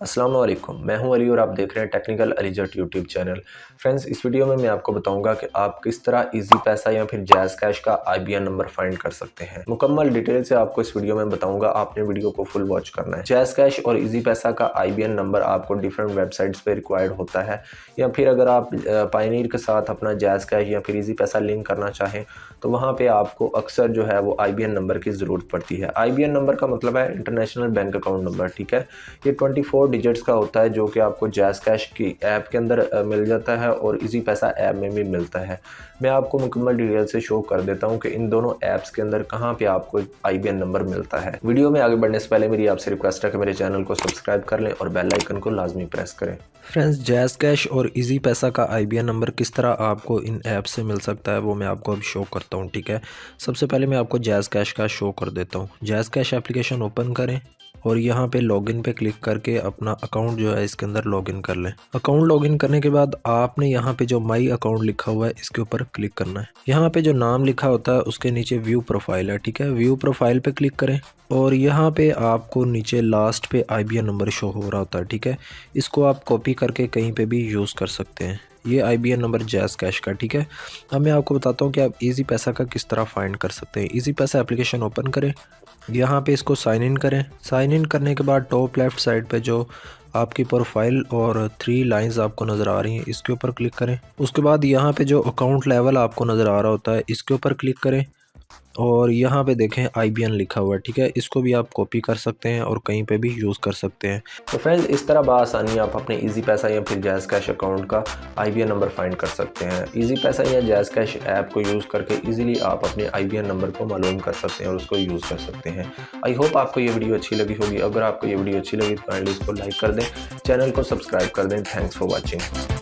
अस्सलाम वालेकुम, मैं हूं अली और आप देख रहे हैं टेक्निकल अलीजट यूट्यूब चैनल। फ्रेंड्स, इस वीडियो में मैं आपको बताऊंगा कि आप किस तरह इजी पैसा या फिर जैज़ कैश का आईबीएन नंबर फाइंड कर सकते हैं। मुकम्मल डिटेल से आपको इस वीडियो में बताऊंगा, आपने वीडियो को फुल वॉच करना है। जैज़ कैश और इजी पैसा का आईबीएन नंबर आपको डिफरेंट वेबसाइट्स पे रिक्वायर्ड होता है, या फिर अगर आप पायनीर के साथ अपना जैज़ कैश या फिर इजी पैसा लिंक करना चाहें तो वहाँ पे आपको अक्सर जो है वो आईबीएन नंबर की ज़रूरत पड़ती है। आईबीएन नंबर का मतलब है इंटरनेशनल बैंक अकाउंट नंबर, ठीक है। ये 24 डिजिट्स का होता है जो कि आपको जैज़ कैश की ऐप के अंदर मिल जाता है और इजी पैसा ऐप में भी मिलता है। मैं आपको मुकम्मल डिटेल से शो कर देता हूँ कि इन दोनों ऐप्स के अंदर कहाँ पे आपको आईबीएन नंबर मिलता है। वीडियो में आगे बढ़ने से पहले मेरी आपसे रिक्वेस्ट है कि मेरे चैनल को सब्सक्राइब कर लें और बेल आइकन को लाजमी प्रेस करें। फ्रेंड्स, जैज़ कैश और इजी पैसा का आईबीएन नंबर किस तरह आपको इन ऐप से मिल सकता है वो मैं आपको अब शो करता हूँ, ठीक है। सबसे पहले मैं आपको जैज़ कैश का शो कर देता हूँ। जैज़ कैश एप्लीकेशन ओपन करें और यहाँ पे लॉगिन पे क्लिक करके अपना अकाउंट जो है इसके अंदर लॉगिन कर लें। अकाउंट लॉगिन करने के बाद आपने यहाँ पे जो माई अकाउंट लिखा हुआ है इसके ऊपर क्लिक करना है। यहाँ पे जो नाम लिखा होता है उसके नीचे व्यू प्रोफाइल है, ठीक है। व्यू प्रोफाइल पे क्लिक करें और यहाँ पे आपको नीचे लास्ट पे आईबीएन नंबर शो हो रहा होता है, ठीक है। इसको आप कॉपी करके कहीं पे भी यूज़ कर सकते हैं। ये आईबीएन नंबर जैज़ कैश का, ठीक है। अब मैं आपको बताता हूँ कि आप इजी पैसा का किस तरह फाइंड कर सकते हैं। इजी पैसा एप्लीकेशन ओपन करें, यहाँ पे इसको साइन इन करें। साइन इन करने के बाद टॉप लेफ़्ट साइड पे जो आपकी प्रोफाइल और 3 लाइंस आपको नज़र आ रही हैं इसके ऊपर क्लिक करें। उसके बाद यहाँ पे जो अकाउंट लेवल आपको नज़र आ रहा होता है इसके ऊपर क्लिक करें और यहाँ पे देखें आईबीएन लिखा हुआ है, ठीक है। इसको भी आप कॉपी कर सकते हैं और कहीं पे भी यूज़ कर सकते हैं। तो फ्रेंड्स, इस तरह बआसानी आप अपने इजी पैसा या फिर जैज़ कैश अकाउंट का आईबीएन नंबर फाइंड कर सकते हैं। इजी पैसा या जैज़ कैश ऐप को यूज़ करके इजीली आप अपने आईबीएन नंबर को मालूम कर सकते हैं और उसको यूज़ कर सकते हैं। आई होप आपको ये वीडियो अच्छी लगी होगी। अगर आपको ये वीडियो अच्छी लगी तो काइंडली इसको लाइक कर दें, चैनल को सब्सक्राइब कर दें। Thanks for watching.